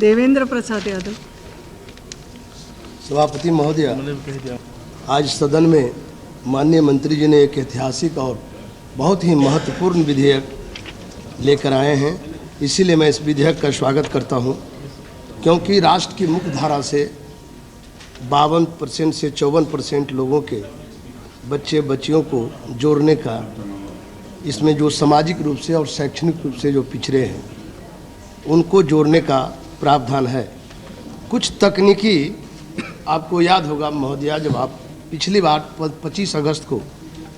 देवेंद्र प्रसाद यादव। सभापति महोदय, आज सदन में माननीय मंत्री जी ने एक ऐतिहासिक और बहुत ही महत्वपूर्ण विधेयक लेकर आए हैं। इसीलिए मैं इस विधेयक का स्वागत करता हूं, क्योंकि राष्ट्र की मुख्य धारा से 52% से 54% लोगों के बच्चे बच्चियों को जोड़ने का, इसमें जो सामाजिक रूप से और शैक्षणिक रूप से जो पिछड़े हैं उनको जोड़ने का प्रावधान है। कुछ तकनीकी, आपको याद होगा महोदया, जब आप पिछली बार 25 अगस्त को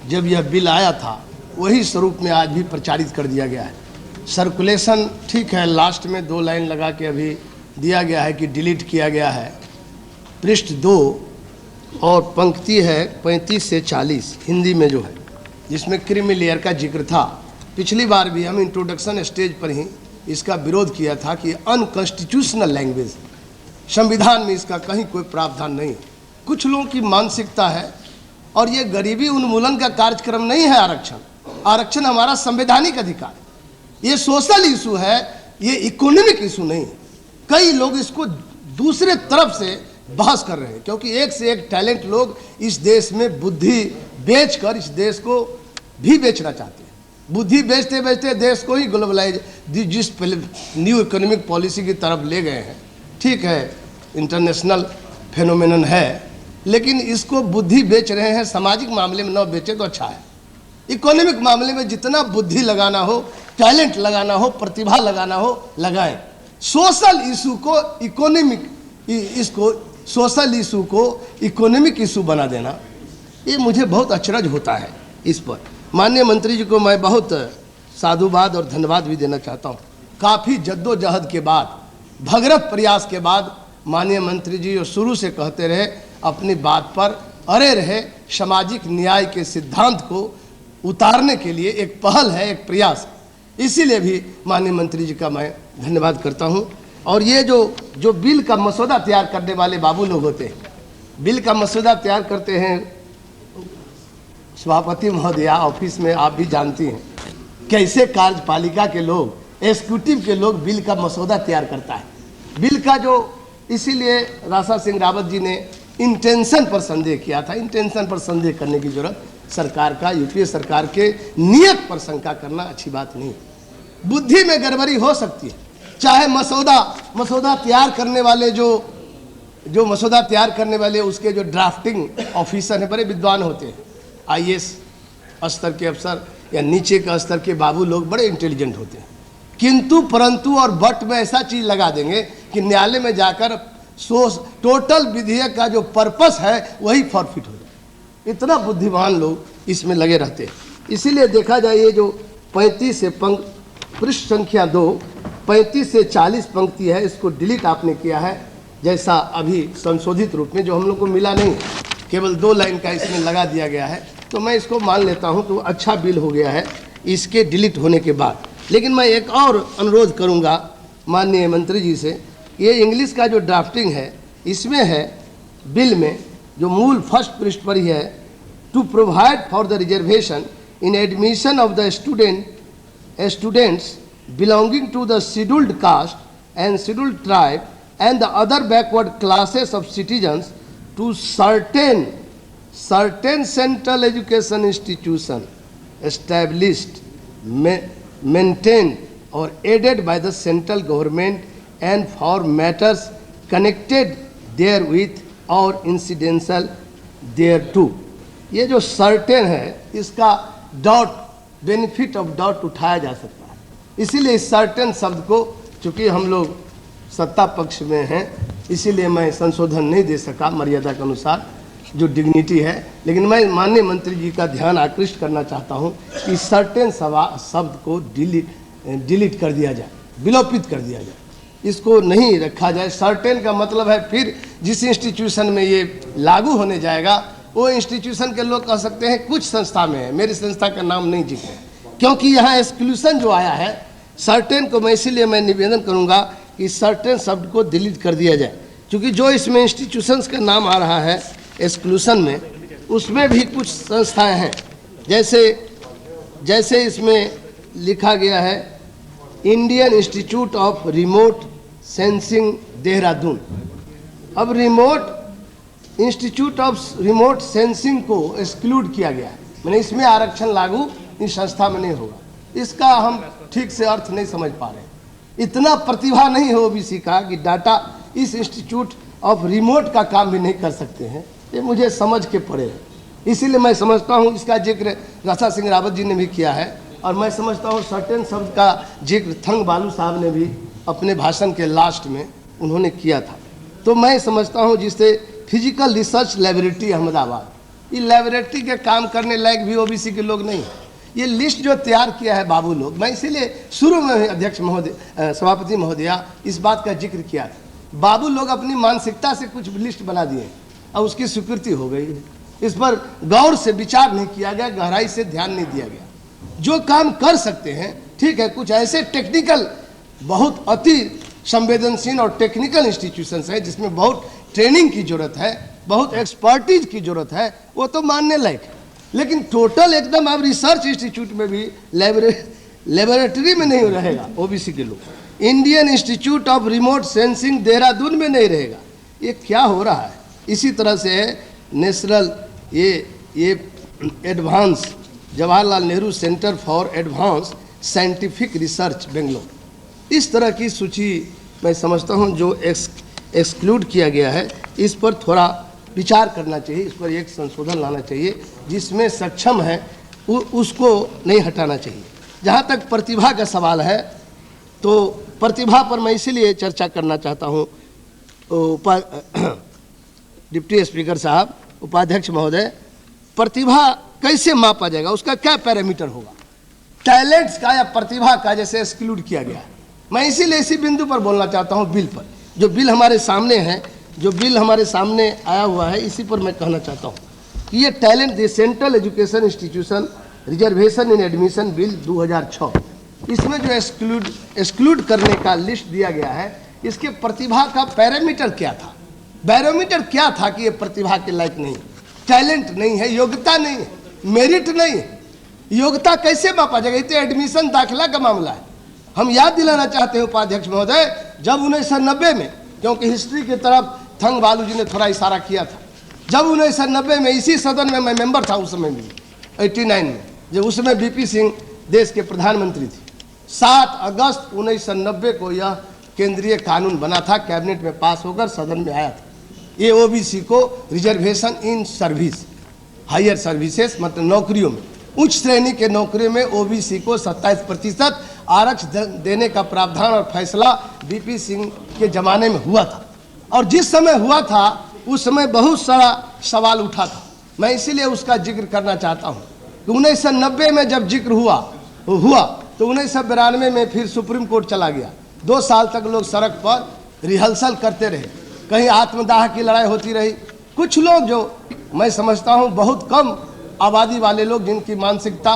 जब यह बिल आया था, वही स्वरूप में आज भी प्रचारित कर दिया गया है। सर्कुलेशन ठीक है, लास्ट में 2 लाइन लगा के अभी दिया गया है कि डिलीट किया गया है। पृष्ठ 2 और पंक्ति है 35 से 40 हिंदी में जो है, जिसमें क्रीमी लेयर का जिक्र था। पिछली बार भी हम इंट्रोडक्शन स्टेज पर ही इसका विरोध किया था कि अनकॉन्स्टिट्यूशनल लैंग्वेज, संविधान में इसका कहीं कोई प्रावधान नहीं। कुछ लोगों की मानसिकता है, और ये गरीबी उन्मूलन का कार्यक्रम नहीं है। आरक्षण हमारा संवैधानिक अधिकार है, ये सोशल इशू है, ये इकोनॉमिक इशू नहीं है। कई लोग इसको दूसरे तरफ से बहस कर रहे हैं, क्योंकि एक से एक टैलेंट लोग इस देश में बुद्धि बेचकर इस देश को भी बेचना चाहते हैं। बुद्धि बेचते बेचते देश को ही ग्लोबलाइज, जिस न्यू इकोनॉमिक पॉलिसी की तरफ ले गए हैं। ठीक है, इंटरनेशनल फेनोमेनन है, लेकिन इसको बुद्धि बेच रहे हैं। सामाजिक मामले में न बेचे तो अच्छा है। इकोनॉमिक मामले में जितना बुद्धि लगाना हो, टैलेंट लगाना हो, प्रतिभा लगाना हो, लगाएं। सोशल इशू को इकोनॉमिक, इसको सोशल इशू को इकोनॉमिक इशू बना देना, ये मुझे बहुत अचरज होता है। इस पर माननीय मंत्री जी को मैं बहुत साधुवाद और धन्यवाद भी देना चाहता हूँ। काफ़ी जद्दोजहद के बाद, भगीरथ प्रयास के बाद माननीय मंत्री जी जो शुरू से कहते रहे, अपनी बात पर अड़े रहे। सामाजिक न्याय के सिद्धांत को उतारने के लिए एक पहल है, एक प्रयास। इसीलिए भी माननीय मंत्री जी का मैं धन्यवाद करता हूँ। और ये जो बिल का मसौदा तैयार करने वाले बाबू लोग होते हैं, बिल का मसौदा तैयार करते हैं सभापति महोदया, ऑफिस में आप भी जानती हैं कैसे कार्यपालिका के लोग, एग्जीक्यूटिव के लोग बिल का मसौदा तैयार करता है। बिल का जो, इसीलिए राशा सिंह रावत जी ने इंटेंशन पर संदेह किया था। इंटेंशन पर संदेह करने की जरूरत सरकार का, यूपीए सरकार के नियत पर शंका करना अच्छी बात नहीं। बुद्धि में गड़बड़ी हो सकती है, चाहे मसौदा तैयार करने वाले जो मसौदा तैयार करने वाले उसके जो ड्राफ्टिंग ऑफिसर हैं, बड़े विद्वान होते हैं, आईएएस स्तर के अफसर या नीचे का स्तर के बाबू लोग बड़े इंटेलिजेंट होते हैं। किंतु परंतु और बट में ऐसा चीज़ लगा देंगे कि न्यायालय में जाकर टोटल विधेयक का जो पर्पस है वही फॉरफिट हो जाए। इतना बुद्धिमान लोग इसमें लगे रहते हैं। इसीलिए देखा जाए, ये जो 35 से पृष्ठ संख्या 2 35 से 40 पंक्ति है, इसको डिलीट आपने किया है, जैसा अभी संशोधित रूप में जो हम लोग को मिला नहीं, केवल 2 लाइन का इसमें लगा दिया गया है। तो मैं इसको मान लेता हूं तो अच्छा बिल हो गया है इसके डिलीट होने के बाद। लेकिन मैं एक और अनुरोध करूंगा माननीय मंत्री जी से। ये इंग्लिश का जो ड्राफ्टिंग है, इसमें है बिल में, जो मूल फर्स्ट पृष्ठ पर ही है, to provide for the reservation in admission of the students belonging to the scheduled caste and scheduled tribe and the other backward classes of citizens to certain central education institution established, maintained or aided by the central government and for matters connected therewith or incidental thereto। ये जो certain है, इसका dot, benefit of dot उठाया जा सकता है। इसीलिए इस सर्टेन शब्द को, चूँकि हम लोग सत्ता पक्ष में हैं, इसीलिए मैं संशोधन नहीं दे सका मर्यादा के अनुसार, जो डिग्निटी है। लेकिन मैं माननीय मंत्री जी का ध्यान आकृष्ट करना चाहता हूं कि सर्टेन शब्द को डिलीट कर दिया जाए, विलोपित कर दिया जाए, इसको नहीं रखा जाए। सर्टेन का मतलब है फिर जिस इंस्टीट्यूशन में ये लागू होने जाएगा, वो इंस्टीट्यूशन के लोग कह सकते हैं कुछ संस्था में है, मेरी संस्था का नाम नहीं जिक्र है, क्योंकि यहाँ एक्सक्लूसन जो आया है सर्टेन को, मैं इसीलिए मैं निवेदन करूँगा कि सर्टेन शब्द को डिलीट कर दिया जाए। क्योंकि जो इसमें इंस्टीट्यूशंस का नाम आ रहा है एक्सक्लूसन में, उसमें भी कुछ संस्थाएं हैं, जैसे इसमें लिखा गया है Indian institute of remote sensing Dehradun. अब remote institute of remote sensing को एक्सक्लूड किया गया है, मैंने इसमें आरक्षण लागू इस संस्था में नहीं होगा। इसका हम ठीक से अर्थ नहीं समझ पा रहे हैं। इतना प्रतिभा नहीं है ओबीसी का कि डाटा इस इंस्टीट्यूट ऑफ रिमोट का काम भी नहीं कर सकते हैं, ये मुझे समझ के पड़े है। इसीलिए मैं समझता हूँ इसका जिक्र राशा सिंह रावत जी ने भी किया है, और मैं समझता हूँ सर्टेन शब्द का जिक्र थंग बालू साहब ने भी अपने भाषण के लास्ट में उन्होंने किया था। तो मैं समझता हूँ जिससे फिजिकल रिसर्च लेबोरेटरी अहमदाबाद, ये लेबोरेटरी के काम करने लायक भी ओबीसी के लोग नहीं हैं। ये लिस्ट जो तैयार किया है बाबू लोग, मैं इसीलिए शुरू में अध्यक्ष महोदय सभापति महोदया इस बात का जिक्र किया था। बाबू लोग अपनी मानसिकता से कुछ लिस्ट बना दिए और उसकी स्वीकृति हो गई है। इस पर गौर से विचार नहीं किया गया, गहराई से ध्यान नहीं दिया गया। जो काम कर सकते हैं ठीक है, कुछ ऐसे टेक्निकल बहुत अति संवेदनशील और टेक्निकल इंस्टीट्यूशंस हैं जिसमें बहुत ट्रेनिंग की जरूरत है, बहुत एक्सपर्टीज की जरूरत है, वो तो मानने लायक है। लेकिन टोटल एकदम अब रिसर्च इंस्टीट्यूट में भी लेबोरेटरी में नहीं रहेगा ओबीसी के लोग। Indian institute of remote sensing Dehradun में नहीं रहेगा। ये क्या हो रहा है? इसी तरह से नेशनल ये advance Jawaharlal Nehru centre for advance scientific research Bangalore, इस तरह की सूची मैं समझता हूँ जो एक्सक्लूड किया गया है, इस पर थोड़ा विचार करना चाहिए, इस पर एक संशोधन लाना चाहिए। जिसमें सक्षम है उसको नहीं हटाना चाहिए। जहाँ तक प्रतिभा का सवाल है तो प्रतिभा पर मैं इसीलिए चर्चा करना चाहता हूँ। डिप्टी स्पीकर साहब, उपाध्यक्ष महोदय, प्रतिभा कैसे मापा जाएगा, उसका क्या पैरामीटर होगा? टैलेंट्स का या प्रतिभा का जैसे एक्सक्लूड किया गया है। मैं इसीलिए इसी बिंदु पर बोलना चाहता हूँ। बिल पर जो बिल हमारे सामने है, जो बिल हमारे सामने आया हुआ है, इसी पर मैं कहना चाहता हूँ कि ये talent the central education institution reservation in admission bill 2006, इसमें जो एक्सक्लूड करने का लिस्ट दिया गया है, इसके प्रतिभा का पैरामीटर क्या था, बैरोमीटर क्या था कि ये प्रतिभा के लायक नहीं, टैलेंट नहीं है, योग्यता नहीं है, मेरिट नहीं है। योग्यता कैसे मापा जाएगा? ये तो एडमिशन दाखिला का मामला है। हम याद दिलाना चाहते हैं उपाध्यक्ष महोदय, जब 1990 में, क्योंकि हिस्ट्री की तरफ थंग बालू जी ने थोड़ा इशारा किया था, जब 1990 में इसी सदन में मैं मेंबर था, उस समय भी 89 में, जब उसमें बीपी सिंह देश के प्रधानमंत्री थे। 7 अगस्त 1990 को यह केंद्रीय कानून बना था, कैबिनेट में पास होकर सदन में आया था। ये ओबीसी को reservation in service, higher services मतलब नौकरियों में, उच्च श्रेणी के नौकरियों में ओबीसी को 27% आरक्षण देने का प्रावधान और फैसला बीपी सिंह के जमाने में हुआ था। और जिस समय हुआ था उस समय बहुत सारा सवाल उठा था। मैं इसीलिए उसका जिक्र करना चाहता हूँ कि 1990 में जब जिक्र हुआ तो 1992 में फिर सुप्रीम कोर्ट चला गया। 2 साल तक लोग सड़क पर रिहर्सल करते रहे, कहीं आत्मदाह की लड़ाई होती रही। कुछ लोग, जो मैं समझता हूँ बहुत कम आबादी वाले लोग, जिनकी मानसिकता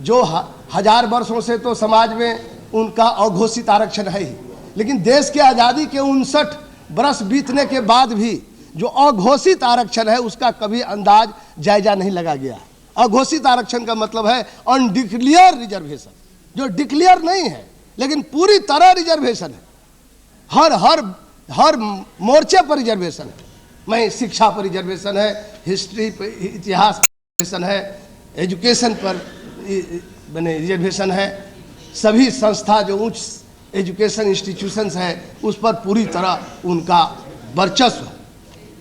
जो 1000 वर्षों से तो समाज में उनका अघोषित आरक्षण है ही, लेकिन देश के आज़ादी के 59 बरस बीतने के बाद भी जो अघोषित आरक्षण है उसका कभी अंदाज जायजा नहीं लगा गया। अघोषित आरक्षण का मतलब है अनडिक्लेयर रिजर्वेशन, जो डिक्लेयर नहीं है लेकिन पूरी तरह रिजर्वेशन है। हर मोर्चे पर रिजर्वेशन है। मैं शिक्षा पर रिजर्वेशन है, हिस्ट्री पर, इतिहास पर रिजर्वेशन है, एजुकेशन पर बने रिजर्वेशन है। सभी संस्था जो उच्च एजुकेशन इंस्टीट्यूशंस है उस पर पूरी तरह उनका वर्चस्व है,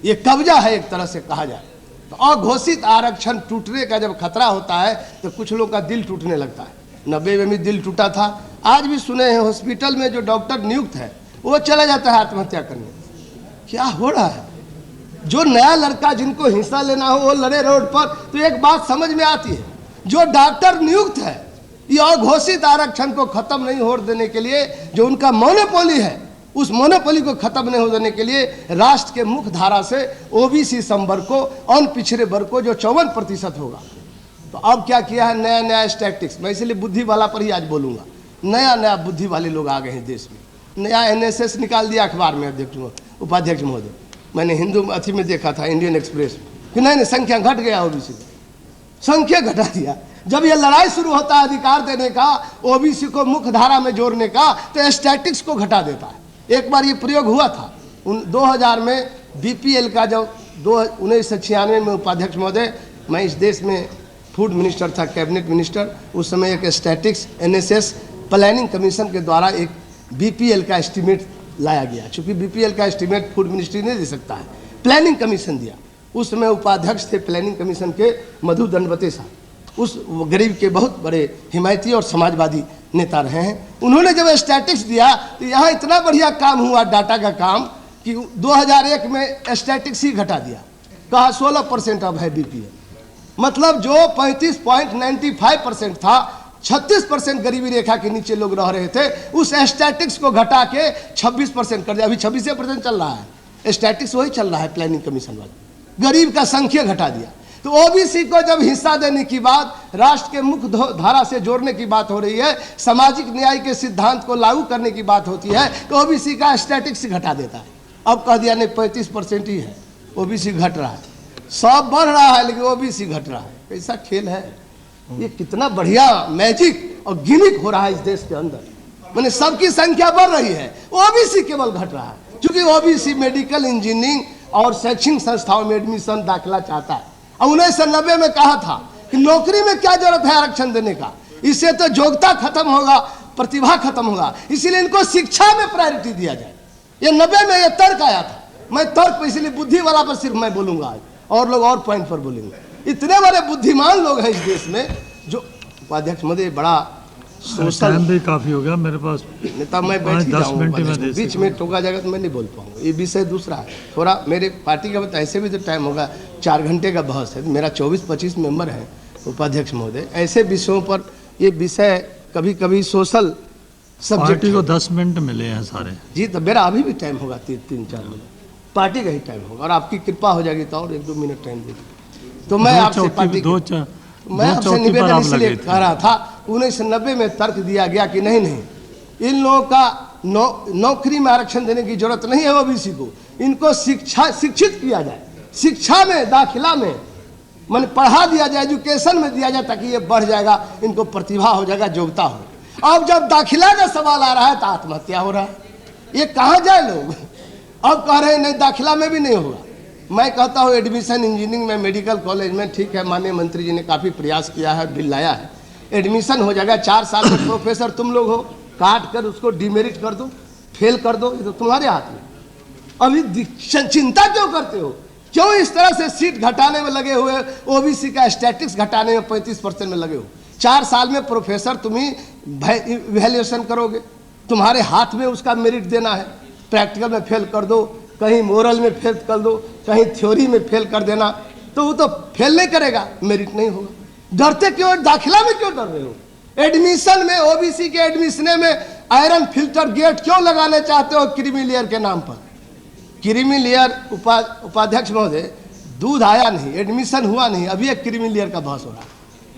ये कब्जा है एक तरह से कहा जाए तो। अघोषित आरक्षण टूटने का जब खतरा होता है तो कुछ लोगों का दिल टूटने लगता है। 90 में भी दिल टूटा था। आज भी सुने हैं हॉस्पिटल में जो डॉक्टर नियुक्त है वो चला जाता है आत्महत्या करने। क्या हो रहा है? जो नया लड़का जिनको हिस्सा लेना हो वो लड़े रोड पर, तो एक बात समझ में आती है, जो डॉक्टर नियुक्त है ये अघोषित आरक्षण को खत्म नहीं हो देने के लिए, जो उनका मोनोपोली है उस मोनोपोली को खत्म नहीं हो देने के लिए राष्ट्र के मुख्य धारा से ओबीसी संवर्ग को, अन पिछड़े वर्ग को जो 54% होगा। तो अब क्या किया है, नया नया स्टैटिस्टिक्स, मैं इसलिए बुद्धि वाला पर ही आज बोलूंगा। नया नया बुद्धि वाले लोग आ गए हैं देश में। नया एनएसएस निकाल दिया अखबार में, अध्यक्ष उपाध्यक्ष महोदय, मैंने हिंदू अथी में देखा था, इंडियन एक्सप्रेस में, कि नहीं संख्या घट गया ओबीसी, संख्या घटा दिया। जब यह लड़ाई शुरू होता है अधिकार देने का, ओबीसी को मुख्य धारा में जोड़ने का, तो स्टैटिक्स को घटा देता है। एक बार ये प्रयोग हुआ था 2000 में बीपीएल का, जब 1996 में उपाध्यक्ष महोदय, मैं इस देश में फूड मिनिस्टर था, कैबिनेट मिनिस्टर। उस समय एक स्टैटिक्स एनएसएस प्लानिंग कमीशन के द्वारा एक बीपीएल का एस्टीमेट लाया गया। चूँकि बीपीएल का एस्टीमेट फूड मिनिस्ट्री नहीं दे सकता है, प्लानिंग कमीशन दिया। उस समय उपाध्यक्ष थे प्लानिंग कमीशन के मधु दंडवते साहब, उस गरीब के बहुत बड़े हिमायती और समाजवादी नेता रहे हैं। उन्होंने जब स्टैटिक्स दिया तो यहाँ इतना बढ़िया काम हुआ डाटा का काम कि 2001 में स्टैटिक्स ही घटा दिया, कहा 16% अब है बीपीएल। मतलब जो 35.95% था, 36% गरीबी रेखा के नीचे लोग रह रहे थे, उस स्टैटिक्स को घटा के 26% कर दिया। अभी 26% चल रहा है, स्टैटिक्स वही चल रहा है प्लानिंग कमीशन वाला। गरीब का संख्या घटा दिया। तो ओबीसी को जब हिस्सा देने की बात, राष्ट्र के मुख्य धारा से जोड़ने की बात हो रही है, सामाजिक न्याय के सिद्धांत को लागू करने की बात होती है, तो ओबीसी का स्टैटिक्स घटा देता है। अब कह दिया नहीं 35% ही है, ओबीसी घट रहा है। सब बढ़ रहा है लेकिन ओबीसी घट रहा है। कैसा खेल है ये, कितना बढ़िया मैजिक और गिमिक हो रहा है इस देश के अंदर। मैंने सबकी संख्या बढ़ रही है, ओबीसी केवल घट रहा है, क्योंकि ओबीसी मेडिकल, इंजीनियरिंग और शैक्षणिक संस्थाओं में एडमिशन दाखिला चाहता है। और 1990 में कहा था कि नौकरी में क्या जरूरत है आरक्षण देने का, इससे तो योग्यता खत्म होगा, प्रतिभा खत्म होगा, इसीलिए इनको शिक्षा में प्रायोरिटी दिया जाए। ये 90 में ये तर्क आया था। मैं तर्क पर इसलिए बुद्धि वाला पर सिर्फ मैं बोलूंगा आज, और लोग और पॉइंट पर बोलेंगे। इतने बड़े बुद्धिमान लोग हैं इस देश में। जो उपाध्यक्ष महोदय बड़ा सोशल भी काफी हो गया मेरे पास नेता, मैं बैठ बीच में टोका जाएगा तो मैं नहीं बोल पाऊंगा। ये विषय दूसरा है, थोड़ा मेरे पार्टी का तो ऐसे भी तो टाइम होगा, 4 घंटे का बहस है। मेरा 24-25 मेंबर है उपाध्यक्ष महोदय। ऐसे विषयों पर ये विषय कभी कभी सोशल सब्जेक्ट को 10 मिनट मिले हैं सारे जी, तो मेरा अभी भी टाइम होगा 3-4 मिनट, पार्टी का ही टाइम होगा, और आपकी कृपा हो जाएगी तो और 1-2 मिनट टाइम दे। तो मैं आपसे पार्टी मैं आपसे निवेदन इसलिए कर रहा था, 1990 में तर्क दिया गया कि नहीं इन लोगों का नौकरी में आरक्षण देने की जरूरत नहीं है ओबीसी को, इनको शिक्षित किया जाए, शिक्षा में दाखिला में मन पढ़ा दिया जाए, एजुकेशन में दिया जाए, ताकि ये बढ़ जाएगा, इनको प्रतिभा हो जाएगा, योग्यता हो। अब जब दाखिला का सवाल आ रहा है तो आत्महत्या हो रहा है। ये कहाँ जाए लोग? अब कह रहे हैं नहीं दाखिला में भी नहीं होगा। मैं कहता हूँ एडमिशन इंजीनियरिंग में, मेडिकल कॉलेज में, ठीक है, माननीय मंत्री जी ने काफ़ी प्रयास किया है, बिल लाया है, एडमिशन हो जाएगा। 4 साल में प्रोफेसर तुम लोग हो, काट कर उसको डिमेरिट कर दो, फेल कर दो, ये तो तुम्हारे हाथ में। अभी चिंता क्यों करते हो? क्यों इस तरह से सीट घटाने में लगे हुए, ओबीसी का स्टैटिक्स घटाने में 35% में लगे हो? 4 साल में प्रोफेसर तुम ही इवैल्यूएशन करोगे, तुम्हारे हाथ में उसका मेरिट देना है। प्रैक्टिकल में फेल कर दो, कहीं मोरल में फेल कर दो, कहीं थ्योरी में फेल कर देना, तो वो तो फेल नहीं करेगा, मेरिट नहीं होगा। डरते क्यों? दाखिला में क्यों डर रहे हो? एडमिशन में, ओबीसी के एडमिशन में आयरन फिल्टर गेट क्यों लगाने चाहते हो क्रीमी लेयर के नाम पर? क्रीमी लेयर उपाध्यक्ष महोदय, दूध आया नहीं, एडमिशन हुआ नहीं, अभी एक क्रीमी लेयर का बहस हो रहा है।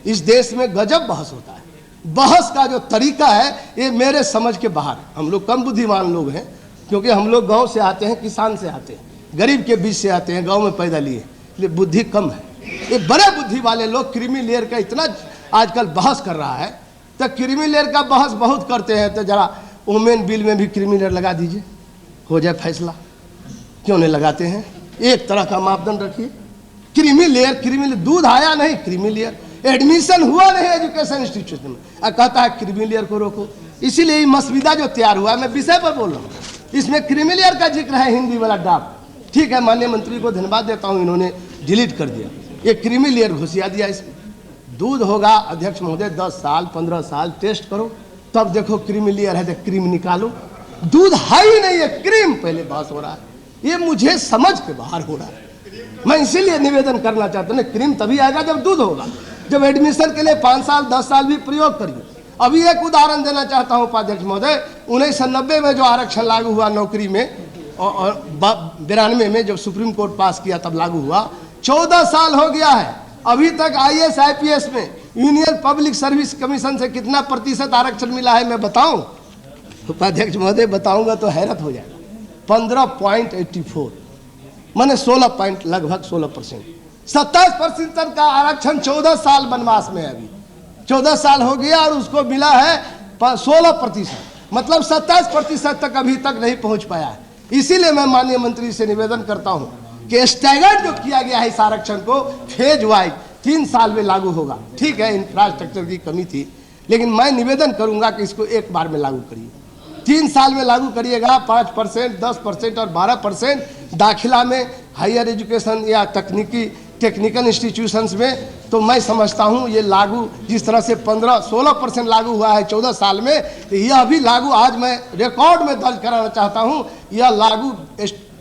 इस देश में गजब बहस होता है। बहस का जो तरीका है ये मेरे समझ के बाहर है। हम लोग कम बुद्धिमान लोग हैं, क्योंकि हम लोग गांव से आते हैं, किसान से आते हैं, गरीब के बीच से आते हैं, गांव में पैदा लिए, इसलिए बुद्धि कम है। ये बड़े बुद्धि वाले लोग क्रीमी लेयर का इतना आजकल बहस कर रहा है, तो क्रीमी लेयर का बहस बहुत करते हैं, तो जरा वुमेन बिल में भी क्रीमी लेयर लगा दीजिए, हो जाए फैसला। क्यों नहीं लगाते हैं? एक तरह का मापदंड रखिए। क्रीमी लेयर, दूध आया नहीं, क्रीमी लेयर, एडमिशन हुआ नहीं एजुकेशन इंस्टीट्यूशन में, कहता है क्रीमी लेयर को रोको। इसीलिए ये मसविदा जो तैयार हुआ है, मैं विषय पर बोल रहा हूँ, इसमें क्रीमी लेयर का जिक्र है, हिंदी वाला ड्राफ्ट। ठीक है, माननीय मंत्री को धन्यवाद देता हूँ, इन्होंने डिलीट कर दिया, ये क्रीमी लेयर घुसिया दिया। इसमें दूध होगा अध्यक्ष महोदय 10 साल 15 साल टेस्ट करो, तब देखो क्रीमी लेयर है तो क्रीम निकालो। दूध है ही नहीं है, क्रीम पहले बहस हो रहा है। ये मुझे समझ के बाहर हो रहा है। मैं इसीलिए निवेदन करना चाहता हूँ, क्रीम तभी आएगा जब दूध होगा। जब एडमिशन के लिए 5 साल 10 साल भी प्रयोग करिए। अभी एक उदाहरण देना चाहता हूँ उपाध्यक्ष महोदय, 1990 में जो आरक्षण लागू हुआ नौकरी में, और 92 में जब सुप्रीम कोर्ट पास किया तब लागू हुआ, 14 साल हो गया है, अभी तक IAS IPS में यूनियन पब्लिक सर्विस कमीशन से कितना % आरक्षण मिला है मैं बताऊं? उपाध्यक्ष महोदय बताऊंगा तो हैरत हो जाएगा। 15.84, माने 16 लगभग 16%। 27% का आरक्षण 14 साल वनवास में है। अभी 14 साल हो गया और उसको मिला है 16%, मतलब 27% तक अभी तक नहीं पहुंच पाया है। इसीलिए मैं माननीय मंत्री से निवेदन करता हूं कि स्टैगर्ड जो किया गया है इस आरक्षण को फेज वाइज 3 साल में लागू होगा। ठीक है, इंफ्रास्ट्रक्चर की कमी थी, लेकिन मैं निवेदन करूंगा कि इसको एक बार में लागू करिए। 3 साल में लागू करिएगा। 5%, 10% और 12% दाखिला में हायर एजुकेशन या टेक्निकल इंस्टीट्यूशंस में, तो मैं समझता हूं ये लागू जिस तरह से 15-16% लागू हुआ है 14 साल में, यह भी लागू आज मैं रिकॉर्ड में दर्ज कराना चाहता हूं। यह लागू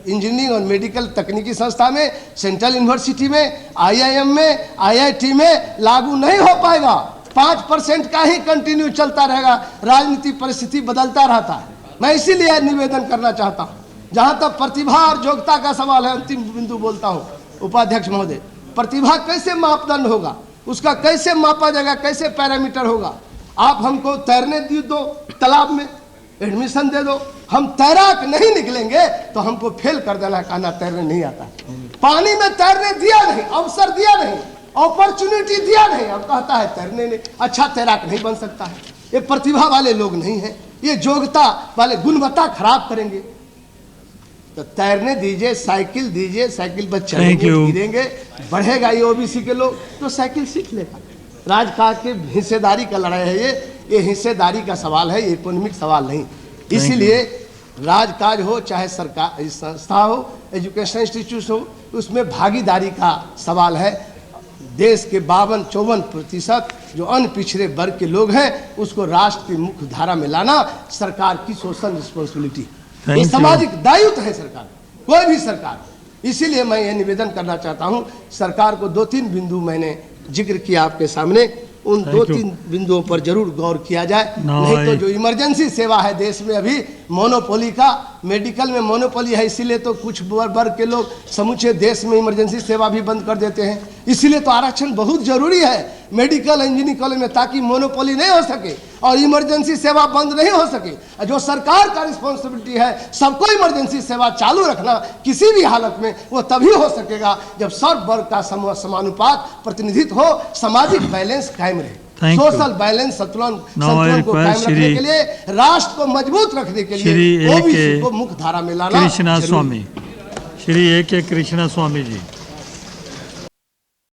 इंजीनियरिंग और मेडिकल तकनीकी संस्था में, सेंट्रल यूनिवर्सिटी में, IIM में, IIT में लागू नहीं हो पाएगा। 5% का ही कंटिन्यू चलता रहेगा। राजनीतिक परिस्थिति बदलता रहता है। मैं इसीलिए निवेदन करना चाहता हूं। जहां तक प्रतिभा और योग्यता का सवाल है, अंतिम बिंदु बोलता हूं उपाध्यक्ष महोदय, प्रतिभा कैसे मापदंड होगा, उसका कैसे मापा जाएगा, कैसे पैरामीटर होगा? आप हमको तैरने दो, तालाब में एडमिशन दे दो, हम तैराक नहीं निकलेंगे तो हमको फेल कर देना, कहना तैरने नहीं आता। पानी में तैरने दिया नहीं, अवसर दिया नहीं, अपॉर्चुनिटी दिया नहीं, अब कहता है तैरने नहीं, अच्छा तैराक नहीं बन सकता है। ये प्रतिभा वाले लोग नहीं हैं, ये योग्यता वाले गुणवत्ता खराब करेंगे। तो तैरने दीजिए, साइकिल दीजिए, साइकिल पर चलेंगे, गिरेंगे, बढ़ेगा ये ओबीसी के लोग तो साइकिल सीख लेगा। राजकाज के हिस्सेदारी का लड़ाई है ये हिस्सेदारी का सवाल है, इकोनॉमिक सवाल नहीं। इसीलिए राजकाज हो चाहे सरकार संस्था हो, एजुकेशन इंस्टीट्यूट हो, उसमें भागीदारी का सवाल है। देश के 52-54% जो अन पिछड़े वर्ग के लोग हैं उसको राष्ट्र की मुख्य धारा में लाना सरकार की सोशल रिस्पॉन्सिबिलिटी, ये सामाजिक दायित्व है सरकार, कोई भी सरकार। इसीलिए मैं ये निवेदन करना चाहता हूं, सरकार को 2-3 बिंदु मैंने जिक्र किया आपके सामने, उन 2-3 बिंदुओं पर जरूर गौर किया जाए। नहीं तो जो इमरजेंसी सेवा है देश में, अभी मोनोपोली का, मेडिकल में मोनोपोली है, इसीलिए तो कुछ वर्ग के लोग समूचे देश में इमरजेंसी सेवा भी बंद कर देते हैं। इसीलिए तो आरक्षण बहुत जरूरी है मेडिकल इंजीनियरिंग कॉलेज में, ताकि मोनोपोली नहीं हो सके और इमरजेंसी सेवा बंद नहीं हो सके। जो सरकार का रिस्पॉन्सिबिलिटी है सबको इमरजेंसी सेवा चालू रखना किसी भी हालत में, वो तभी हो सकेगा जब सर्व वर्ग का समानुपात प्रतिनिधित्व हो, सामाजिक बैलेंस कायम रहे, सोशल बैलेंस संतुलन को कायम रखने के लिए, राष्ट्र को मजबूत रखने के लिए ओबीसी को मुख्य धारा में लाना। कृष्णा स्वामी, श्री A.K. कृष्णा स्वामी जी।